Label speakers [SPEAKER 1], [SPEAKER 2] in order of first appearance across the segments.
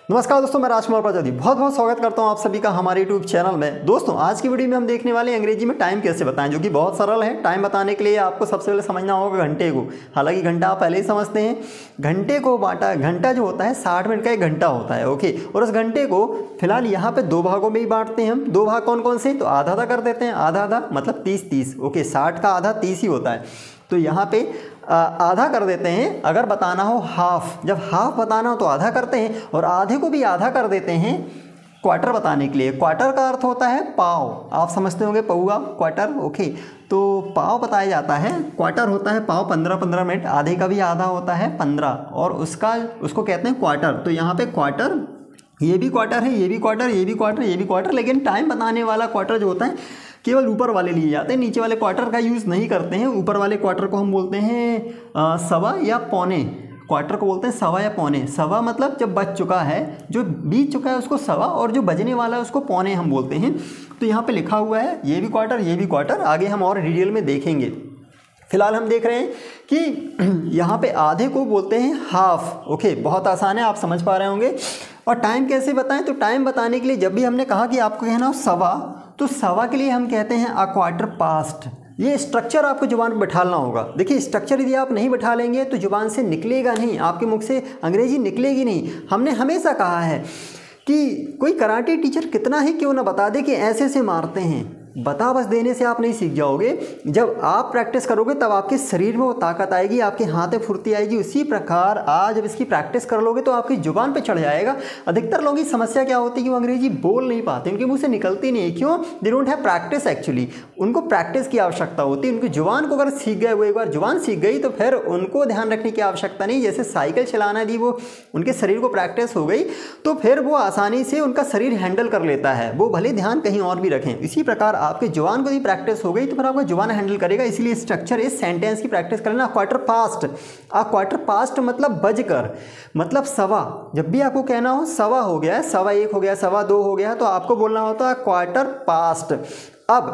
[SPEAKER 1] नमस्कार दोस्तों, मैं राजकुमार प्रजापति बहुत बहुत स्वागत करता हूं आप सभी का हमारे यूट्यूब चैनल में। दोस्तों आज की वीडियो में हम देखने वाले हैं अंग्रेजी में टाइम कैसे बताएं, जो कि बहुत सरल है। टाइम बताने के लिए आपको सबसे पहले समझना होगा घंटे को। हालांकि घंटा आप पहले ही समझते हैं। घंटे को बांटा, घंटा जो होता है 60 मिनट का एक घंटा होता है, ओके। और उस घंटे को फिलहाल यहाँ पे दो भागों में ही बांटते हैं हम। दो भाग कौन कौन से? तो आधा आधा कर देते हैं, आधा आधा मतलब 30-30, ओके। 60 का आधा 30 ही होता है, तो यहाँ पे आधा कर देते हैं। अगर बताना हो हाफ, जब हाफ बताना हो तो आधा करते हैं, और आधे को भी आधा कर देते हैं क्वार्टर बताने के लिए। क्वार्टर का अर्थ होता है पाव, आप समझते होंगे, पौआ क्वार्टर, ओके। तो पाव बताया जाता है, क्वार्टर होता है पाव, 15-15 मिनट। आधे का भी आधा होता है 15, और उसको कहते हैं क्वार्टर। तो यहाँ पे क्वार्टर, ये भी क्वार्टर है, ये भी क्वार्टर, ये भी क्वार्टर, ये भी क्वार्टर। लेकिन टाइम बताने वाला क्वार्टर जो होता है केवल ऊपर वाले लिए जाते हैं, नीचे वाले क्वार्टर का यूज़ नहीं करते हैं। ऊपर वाले क्वार्टर को हम बोलते हैं सवा या पौने। क्वार्टर को बोलते हैं सवा या पौने। सवा मतलब जब बज चुका है, जो बीत चुका है उसको सवा, और जो बजने वाला है उसको पौने हम बोलते हैं। तो यहाँ पे लिखा हुआ है ये भी क्वार्टर, ये भी क्वार्टर। आगे हम और डिटेल में देखेंगे। फिलहाल हम देख रहे हैं कि यहाँ पे आधे को बोलते हैं हाफ, ओके। बहुत आसान है, आप समझ पा रहे होंगे। और टाइम कैसे बताएं? तो टाइम बताने के लिए जब भी हमने कहा कि आपको कहना हो सवा, तो सवा के लिए हम कहते हैं अ क्वार्टर पास्ट। ये स्ट्रक्चर आपको जुबान पर बैठाना होगा। देखिए, स्ट्रक्चर यदि आप नहीं बैठा लेंगे तो जुबान से निकलेगा नहीं, आपके मुख से अंग्रेजी निकलेगी नहीं। हमने हमेशा कहा है कि कोई कराटे टीचर कितना ही क्यों ना बता दे कि ऐसे से मारते हैं, बता बस देने से आप नहीं सीख जाओगे। जब आप प्रैक्टिस करोगे तब आपके शरीर में वो ताकत आएगी, आपके हाथ में फुर्ती आएगी। उसी प्रकार आज जब इसकी प्रैक्टिस कर लोगे तो आपकी जुबान पे चढ़ जाएगा। अधिकतर लोगों की समस्या क्या होती है कि वो अंग्रेजी बोल नहीं पाते, उनके मुंह से निकलती नहीं है। क्यों? They don't have practice actually. उनको प्रैक्टिस की आवश्यकता होती है। उनकी जुबान को अगर सीख गए, वो एक बार जुबान सीख गई तो फिर उनको ध्यान रखने की आवश्यकता नहीं। जैसे साइकिल चलाना दी, वो उनके शरीर को प्रैक्टिस हो गई तो फिर वो आसानी से उनका शरीर हैंडल कर लेता है, वो भले ध्यान कहीं और भी रखें। इसी प्रकार आपके जुबान को भी प्रैक्टिस हो गई तो फिर आपका जुबान हैंडल करेगा। इसलिए स्ट्रक्चर, इस सेंटेंस की प्रैक्टिस करना। क्वार्टर पास्ट, आ क्वार्टर पास्ट मतलब बजकर, मतलब सवा। जब भी आपको कहना हो सवा हो गया, सवा एक हो गया, सवा दो हो गया, तो आपको बोलना होता है क्वार्टर पास्ट। अब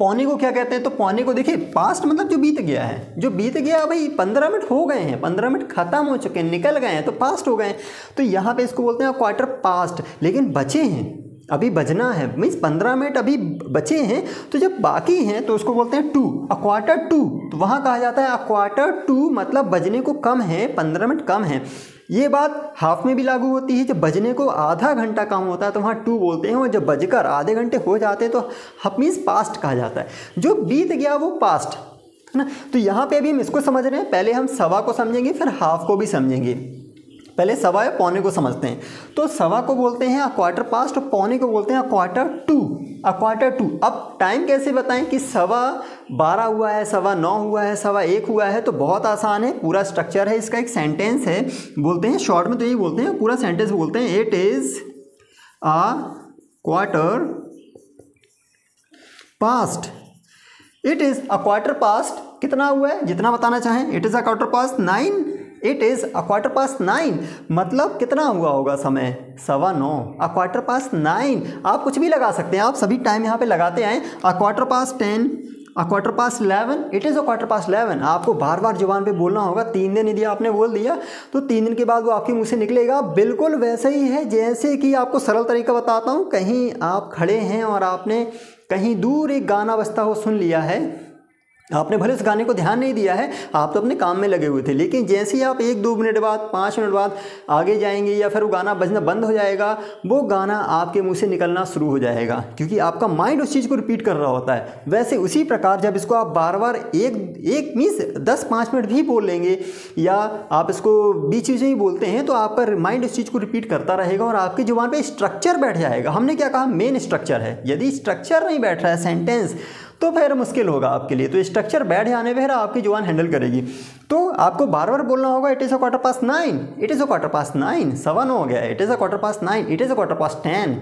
[SPEAKER 1] पौने को क्या कहते हैं? तो पौने को देखिए, पास्ट मतलब जो बीत गया है, जो बीत गया भाई 15 मिनट हो गए हैं, 15 मिनट खत्म हो चुके हैं, निकल गए हैं, तो पास्ट हो गए। तो यहाँ पे इसको बोलते हैं क्वार्टर पास्ट। लेकिन बचे हैं, अभी बजना है, मीन्स 15 मिनट अभी बचे हैं, तो जब बाकी हैं तो उसको बोलते हैं टू, अ क्वार्टर टू। तो वहाँ कहा जाता है अ क्वार्टर टू मतलब बजने को कम है, 15 मिनट कम है। ये बात हाफ में भी लागू होती है। जब बजने को आधा घंटा कम होता है तो वहाँ टू बोलते हैं, और जब बजकर आधे घंटे हो जाते हैं तो हाफ मीन्स पास्ट कहा जाता है। जो बीत गया वो पास्ट है ना। तो यहाँ पे अभी हम इसको समझ रहे हैं। पहले हम सवा को समझेंगे, फिर हाफ को भी समझेंगे। पहले सवा या पौने को समझते हैं। तो सवा को बोलते हैं अ क्वार्टर पास्ट, और पौने को बोलते हैं a quarter to, a quarter to. अब टाइम कैसे बताएं कि सवा 12 हुआ है, सवा 9 हुआ है, सवा 1 हुआ है? तो बहुत आसान है, पूरा स्ट्रक्चर है इसका। एक सेंटेंस है, बोलते हैं शॉर्ट में तो यही बोलते हैं, पूरा सेंटेंस बोलते हैं it is a quarter past. It is a quarter past कितना हुआ है? जितना बताना चाहें। It is a quarter past 9, it is a quarter past 9 मतलब कितना हुआ होगा समय? 9:15। अ क्वार्टर पास्ट 9 आप कुछ भी लगा सकते हैं, आप सभी टाइम यहाँ पे लगाते आएँ। A quarter past 10, a quarter past 11, it is a quarter past 11। आपको बार बार जुबान पे बोलना होगा। 3 दिन यदि आपने बोल दिया तो 3 दिन के बाद वो आपके मुंह से निकलेगा। बिल्कुल वैसे ही है जैसे कि आपको सरल तरीका बताता हूँ। कहीं आप खड़े हैं और आपने कहीं दूर एक गाना बजता हुआ सुन लिया है, आपने भले उस गाने को ध्यान नहीं दिया है, आप तो अपने काम में लगे हुए थे, लेकिन जैसे ही आप 1-2 मिनट बाद, 5 मिनट बाद आगे जाएंगे या फिर वो गाना बजना बंद हो जाएगा, वो गाना आपके मुंह से निकलना शुरू हो जाएगा, क्योंकि आपका माइंड उस चीज़ को रिपीट कर रहा होता है। वैसे उसी प्रकार जब इसको आप बार बार एक मीन्स 10-5 मिनट भी बोल लेंगे, या आप इसको बीच में ही बोलते हैं, तो आपका माइंड उस चीज़ को रिपीट करता रहेगा और आपकी जुबान पर स्ट्रक्चर बैठ जाएगा। हमने क्या कहा? मेन स्ट्रक्चर है। यदि स्ट्रक्चर नहीं बैठ रहा है सेंटेंस, तो फिर मुश्किल होगा आपके लिए। तो स्ट्रक्चर बैठ जाने पर आपकी जुबान हैंडल करेगी। तो आपको बार बार बोलना होगा it is a quarter past 9, it is a quarter past 9, 7 हो गया, it is a quarter past 9, it is a quarter past 10,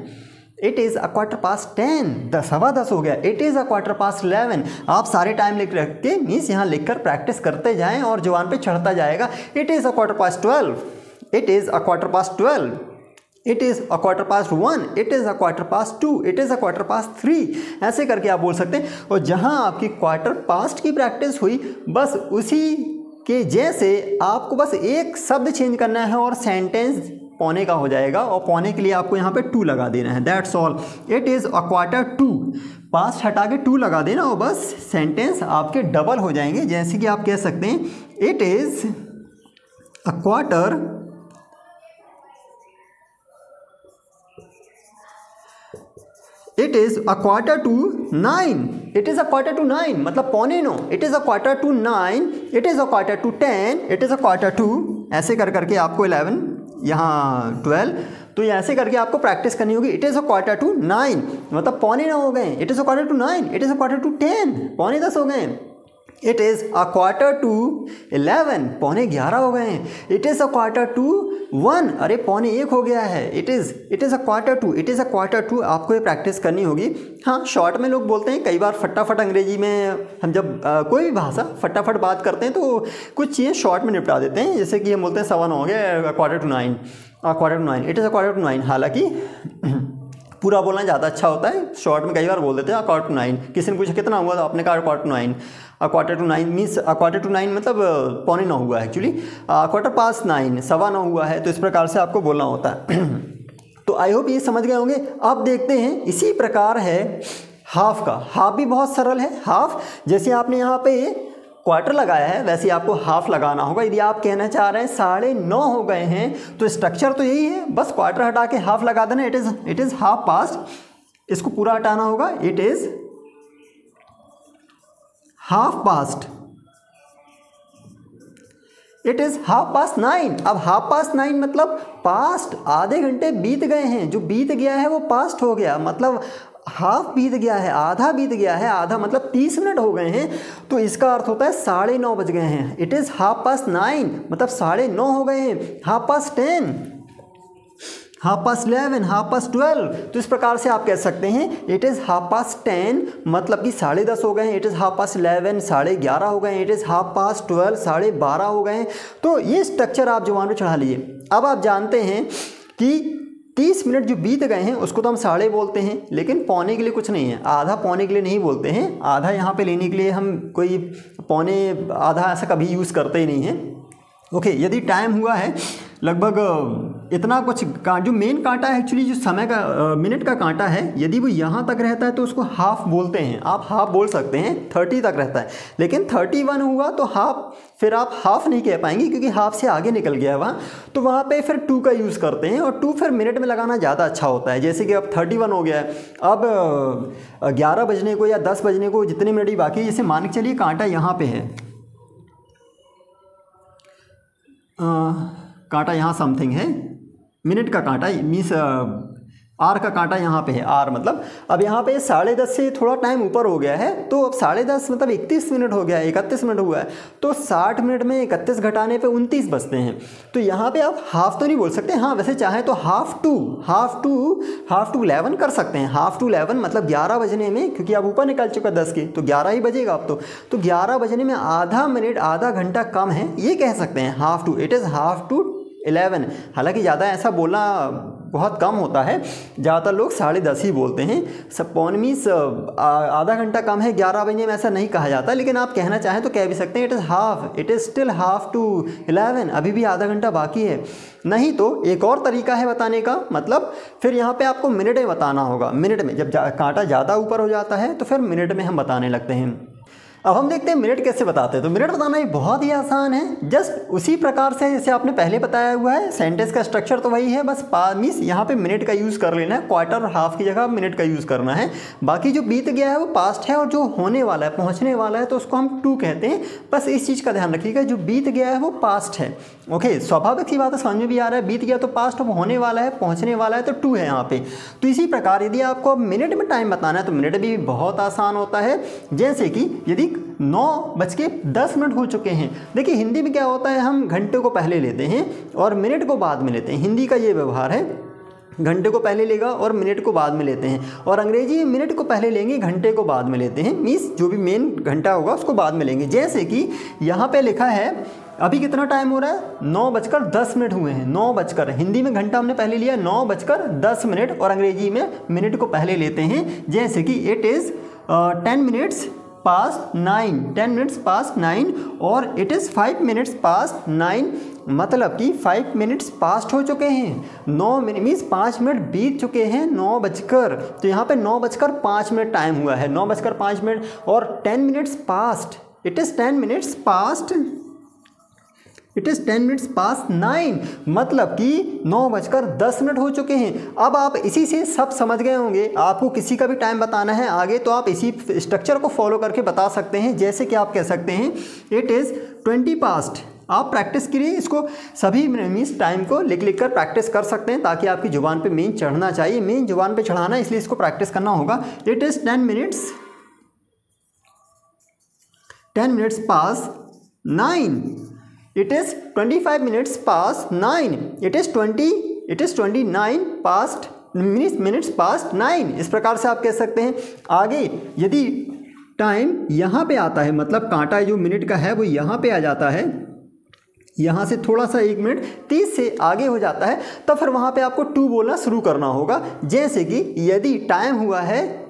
[SPEAKER 1] it is a quarter past 10, 10:15 हो गया, it is a quarter past 11। आप सारे टाइम लिख रख के means यहाँ लिख कर प्रैक्टिस करते जाएँ और जुबान पे चढ़ता जाएगा। It is a quarter past 12, it is a quarter past 12, it is a quarter past 1, it is a quarter past 2, it is a quarter past 3। ऐसे करके आप बोल सकते हैं। और जहाँ आपकी क्वार्टर पास्ट की प्रैक्टिस हुई, बस उसी के जैसे आपको बस एक शब्द चेंज करना है और सेंटेंस पौने का हो जाएगा और पौने के लिए आपको यहाँ पे 2 लगा देना है, that's all. It is a quarter to, past हटा के 2 लगा देना और बस सेंटेंस आपके डबल हो जाएंगे। जैसे कि आप कह सकते हैं it is a quarter it is a quarter to 9, it is a quarter to 9 मतलब पौने 9, it is a quarter to 9, it is a quarter to 10, it is a quarter to, ऐसे कर करके आपको 11 यहाँ 12, तो ये ऐसे करके आपको प्रैक्टिस करनी होगी। It is a quarter to 9 मतलब पौने 9 हो गए, it is a quarter to 9, it is a quarter to 10 पौने 10 हो गए, it is a quarter to 11 पौने 11 हो गए हैं, it is a quarter to 1 अरे पौने 1 हो गया है, it is a quarter to, it is a quarter to, आपको ये प्रैक्टिस करनी होगी। हाँ, शॉर्ट में लोग बोलते हैं कई बार फटाफट, अंग्रेजी में हम जब कोई भी भाषा फटाफट बात करते हैं तो कुछ चीज़ें शॉर्ट में निपटा देते हैं, जैसे कि हम बोलते हैं 7 हो गया, quarter to 9, quarter to 9, it is a quarter to 9, हालांकि पूरा बोलना ज़्यादा अच्छा होता है, शॉर्ट में कई बार बोल देते हैं क्वार्टर टू 9, किसी ने पूछा कितना हुआ तो आपने कहा quarter to 9, quarter to 9 means quarter to 9 मतलब पौने 9 हुआ है एक्चुअली, क्वार्टर पास 9 सवा 9 हुआ है, तो इस प्रकार से आपको बोलना होता है। तो आई होप ये समझ गए होंगे। अब देखते हैं इसी प्रकार है हाफ का, हाफ भी बहुत सरल है। हाफ जैसे आपने यहाँ पे क्वार्टर लगाया है वैसे आपको हाफ लगाना होगा। यदि आप कहना चाह रहे हैं 9:30 हो गए हैं तो स्ट्रक्चर तो यही है, बस क्वार्टर हटा के हाफ लगा देना, इट इज़ हाफ पास्ट, इसको पूरा हटाना होगा, it is half past, it is half past 9। अब हाफ पास्ट 9 मतलब पास्ट, आधे घंटे बीत गए हैं, जो बीत गया है वो पास्ट हो गया, मतलब हाफ बीत गया है, आधा बीत गया है, आधा मतलब 30 मिनट हो गए हैं, तो इसका अर्थ होता है 9:30 बज गए हैं। इट इज़ हाफ पास्ट 9 मतलब 9:30 हो गए हैं। Half past 10, half past 11, half past 12, तो इस प्रकार से आप कह सकते हैं इट इज़ हाफ पास्ट 10 मतलब कि 10:30 हो गए हैं, इट इज़ हाफ पास्ट 11 11:30 हो गए हैं, इट इज़ हाफ पास्ट 12 12:30 हो गए हैं। तो ये स्ट्रक्चर आप जुबान पे चढ़ा लिए। अब आप जानते हैं कि 30 मिनट जो बीत गए हैं उसको तो हम 9:30 बोलते हैं, लेकिन पौने के लिए कुछ नहीं है, आधा पौने के लिए नहीं बोलते हैं, आधा यहाँ पे लेने के लिए हम कोई पौने आधा ऐसा कभी यूज़ करते ही नहीं हैं। ओके, यदि टाइम हुआ है लगभग इतना कुछ जो मेन कांटा है एक्चुअली जो समय का मिनट का कांटा है, यदि वो यहाँ तक रहता है तो उसको हाफ बोलते हैं, आप हाफ बोल सकते हैं, 30 तक रहता है, लेकिन 31 हुआ तो हाफ, फिर आप हाफ नहीं कह पाएंगे क्योंकि हाफ से आगे निकल गया है वहाँ, तो वहाँ पे फिर 2 का यूज़ करते हैं, और 2 फिर मिनट में लगाना ज़्यादा अच्छा होता है। जैसे कि अब 31 हो गया है, अब 11 बजने को या 10 बजने को जितने मिनट ही बाकी, जैसे मान के चलिए कांटा यहाँ पे है, कांटा यहाँ समथिंग है, मिनट का कांटा मीन्स आर का कांटा यहाँ पे है, आर मतलब अब यहाँ पे 10:30 से थोड़ा टाइम ऊपर हो गया है, तो अब 10:30 मतलब 31 मिनट हो गया है, 31 मिनट हुआ है, तो 60 मिनट में 31 घटाने पे 29 बचते हैं। तो यहाँ पे आप हाफ तो नहीं बोल सकते, हाँ वैसे चाहे तो हाफ टू 11 कर सकते हैं। हाफ टू 11 मतलब 11 बजने में, क्योंकि अब ऊपर निकल चुका 10 के, तो 11 ही बजेगा अब तो 11 बजने में आधा मिनट आधा घंटा कम है, ये कह सकते हैं half to, it is half to 11। हालांकि ज़्यादा ऐसा बोलना बहुत कम होता है, ज़्यादातर लोग 10:30 ही बोलते हैं। सब पौन मीन्स आधा घंटा कम है, 11 बजे में ऐसा नहीं कहा जाता, लेकिन आप कहना चाहें तो कह भी सकते हैं it is half, it is still half to 11, अभी भी आधा घंटा बाकी है। नहीं तो एक और तरीका है बताने का, मतलब फिर यहाँ पे आपको मिनट में बताना होगा, मिनट में जब कांटा ज़्यादा ऊपर हो जाता है तो फिर मिनट में हम बताने लगते हैं। अब हम देखते हैं मिनट कैसे बताते हैं। तो मिनट बताना भी बहुत ही आसान है, जस्ट उसी प्रकार से जैसे आपने पहले बताया हुआ है, सेंटेंस का स्ट्रक्चर तो वही है, बस मीन्स यहाँ पे मिनट का यूज़ कर लेना है, क्वार्टर और हाफ की जगह मिनट का यूज़ करना है। बाकी जो बीत गया है वो पास्ट है, और जो होने वाला है पहुँचने वाला है तो उसको हम टू कहते हैं। बस इस चीज़ का ध्यान रखिएगा, जो बीत गया है वो पास्ट है। ओके, स्वाभाविक सी बात है, समझ में भी आ रहा है, बीत गया तो पास्ट, अब होने वाला है पहुँचने वाला है तो टू है यहाँ पे। तो इसी प्रकार यदि आपको अब मिनट में टाइम बताना है तो मिनट भी बहुत आसान होता है। जैसे कि यदि 9:10 हो चुके हैं, देखिए हिंदी में क्या होता है, हम घंटे को पहले लेते हैं और मिनट को बाद में लेते हैं, हिंदी का ये व्यवहार है, घंटे को पहले लेगा और मिनट को बाद में लेते हैं। और अंग्रेजी में मिनट को पहले लेंगे, घंटे को बाद में लेते हैं, मीन्स जो भी मेन घंटा होगा उसको बाद में लेंगे। जैसे कि यहाँ पे लिखा है अभी कितना टाइम हो रहा है, 9:10 हुए हैं, 9 हिंदी में घंटा हमने पहले लिया 9:10 और अंग्रेजी में मिनट को पहले लेते हैं। जैसे कि it is 10 minutes past 9, 10 minutes past 9 और इट इज़ 5 मिनट्स पास्ट 9, मतलब कि 5 मिनट्स पास्ट हो चुके हैं। 9 मिनट मीन्स 5 मिनट बीत चुके हैं 9 बजकर, तो यहाँ पे 9:05 टाइम हुआ है, 9:05 और 10 minutes past, it is 10 minutes past, it is 10 minutes past 9, मतलब कि 9:10 हो चुके हैं। अब आप इसी से सब समझ गए होंगे, आपको किसी का भी टाइम बताना है आगे तो आप इसी स्ट्रक्चर को फॉलो करके बता सकते हैं। जैसे कि आप कह सकते हैं इट इज़ 20 पास्ट। आप प्रैक्टिस करिए इसको, सभी मीन्स टाइम को लिख लिख कर प्रैक्टिस कर सकते हैं ताकि आपकी ज़ुबान पे मेन चढ़ना चाहिए, मेन ज़ुबान पे चढ़ाना है, इसलिए इसको प्रैक्टिस करना होगा। It is 10 minutes pass 9, it is 25 minutes pass 9, it is 29 past minutes past 9। इस प्रकार से आप कह सकते हैं। आगे यदि टाइम यहाँ पे आता है, मतलब कांटा जो मिनट का है वो यहाँ पे आ जाता है, यहाँ से थोड़ा सा 1 मिनट 30 से आगे हो जाता है, तो फिर वहाँ पे आपको 2 बोलना शुरू करना होगा। जैसे कि यदि टाइम हुआ है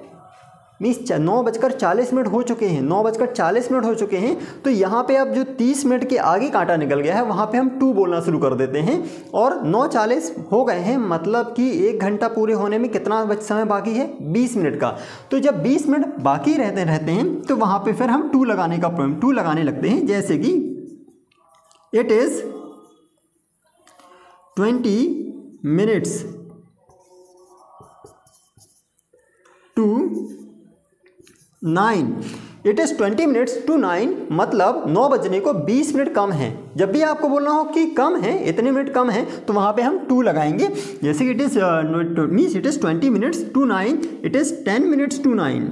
[SPEAKER 1] मीन्स 9:40 हो चुके हैं, 9:40 हो चुके हैं, तो यहाँ पे अब जो 30 मिनट के आगे कांटा निकल गया है वहाँ पे हम 2 बोलना शुरू कर देते हैं। और 9:40 हो गए हैं, मतलब कि 1 घंटा पूरे होने में कितना समय बाकी है, 20 मिनट का। तो जब 20 मिनट बाकी रहते हैं तो वहाँ पे फिर हम 2 लगाने लगते हैं। जैसे कि it is 20 minutes to 9, it is 20 minutes to 9, मतलब 9 बजने को 20 मिनट कम है। जब भी आपको बोलना हो कि कम है, इतने मिनट कम है, तो वहाँ पे हम 2 लगाएंगे। जैसे कि it is means it is 20 minutes to 9, it is 10 minutes to 9,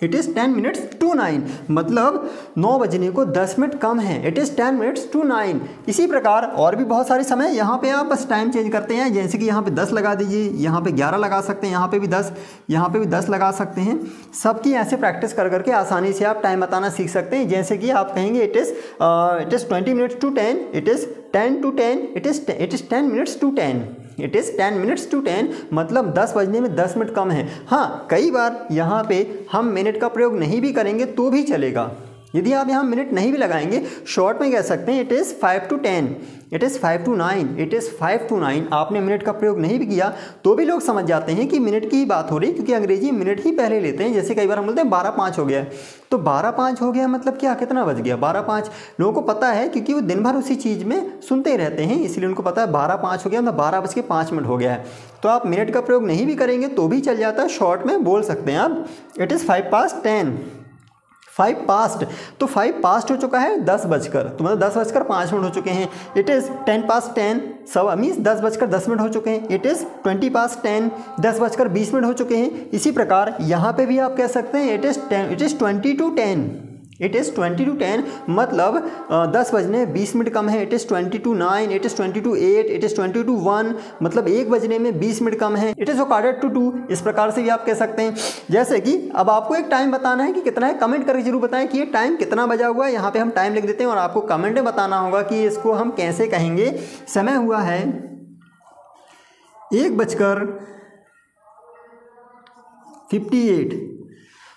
[SPEAKER 1] it is 10 minutes to 9, मतलब 9 बजने को 10 मिनट कम है। It is 10 minutes to 9। इसी प्रकार और भी बहुत सारे समय, यहाँ पे आप बस टाइम चेंज करते हैं। जैसे कि यहाँ पे 10 लगा दीजिए, यहाँ पे 11 लगा सकते हैं, यहाँ पे भी 10, यहाँ पे भी 10 लगा सकते हैं। सबकी ऐसे प्रैक्टिस कर करके आसानी से आप टाइम बताना सीख सकते हैं। जैसे कि आप कहेंगे it is 20 minutes to 10, it is 10 to 10, it is 10 minutes to 10, it is 10 minutes to 10, मतलब 10 बजने में 10 मिनट कम है। हाँ, कई बार यहाँ पे हम मिनट का प्रयोग नहीं भी करेंगे तो भी चलेगा। यदि आप यहाँ मिनट नहीं भी लगाएंगे, शॉर्ट में कह सकते हैं it is 5 to 10, it is 5 to 9, it is 5 to 9। आपने मिनट का प्रयोग नहीं भी किया तो भी लोग समझ जाते हैं कि मिनट की ही बात हो रही है, क्योंकि अंग्रेजी मिनट ही पहले लेते हैं। जैसे कई बार हम बोलते हैं 12:05 हो गया है, तो 12:05 हो गया मतलब क्या, कितना बज गया, 12:05। लोगों को पता है क्योंकि वो दिन भर उसी चीज़ में सुनते ही रहते हैं, इसलिए उनको पता है 12:05 हो गया मतलब 12:05 हो गया है। तो आप मिनट का प्रयोग नहीं भी करेंगे तो भी चल जाता है, शॉर्ट में बोल सकते हैं आप इट इज़ 5 past 10, 5 past, तो 5 past हो चुका है 10 बजकर, तो मतलब 10:05 हो चुके हैं। इट इज़ 10 past 10, सब मीन्स 10:10 हो चुके हैं। इट इज़ 20 past 10, 10:20 हो चुके हैं। इसी प्रकार यहाँ पे भी आप कह सकते हैं it is 20 to 10, it is 20 to 10, मतलब 10 बजने 20 मिनट कम है। It is 20 to 9, it is 20 to 8, it is 20 to 1, मतलब 1 बजने में 20 मिनट कम है। इट इज़ 1:45, इस प्रकार से भी आप कह सकते हैं। जैसे कि अब आपको एक टाइम बताना है कि कितना है, कमेंट करके जरूर बताएं कि ये टाइम कितना बजा हुआ है। यहाँ पे हम टाइम लिख देते हैं और आपको कमेंट में बताना होगा कि इसको हम कैसे कहेंगे। समय हुआ है 1:58,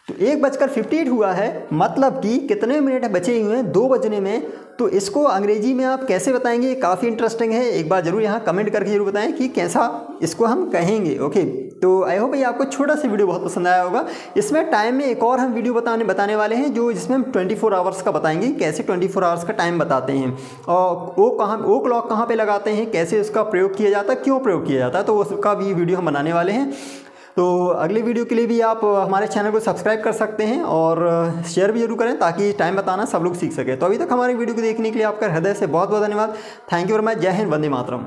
[SPEAKER 1] तो 1:58 हुआ है, मतलब कि कितने मिनट बचे हुए हैं 2 बजने में। तो इसको अंग्रेजी में आप कैसे बताएंगे, काफ़ी इंटरेस्टिंग है। एक बार जरूर यहाँ कमेंट करके जरूर बताएं कि कैसा इसको हम कहेंगे। ओके, तो आई होप भाई आपको छोटा सा वीडियो बहुत पसंद आया होगा। इसमें टाइम में एक और हम वीडियो बताने वाले हैं जिसमें हम 24 आवर्स का बताएंगे, कैसे 24 आवर्स का टाइम बताते हैं और वो क्लॉक कहाँ पर लगाते हैं, कैसे उसका प्रयोग किया जाता है, क्यों प्रयोग किया जाता है, तो उसका भी वीडियो हम बनाने वाले हैं। तो अगले वीडियो के लिए भी आप हमारे चैनल को सब्सक्राइब कर सकते हैं और शेयर भी जरूर करें ताकि टाइम बताना सब लोग सीख सकें। तो अभी तक हमारे वीडियो को देखने के लिए आपका हृदय से बहुत बहुत धन्यवाद। Thank you very much. जय हिंद, वंदे मातरम।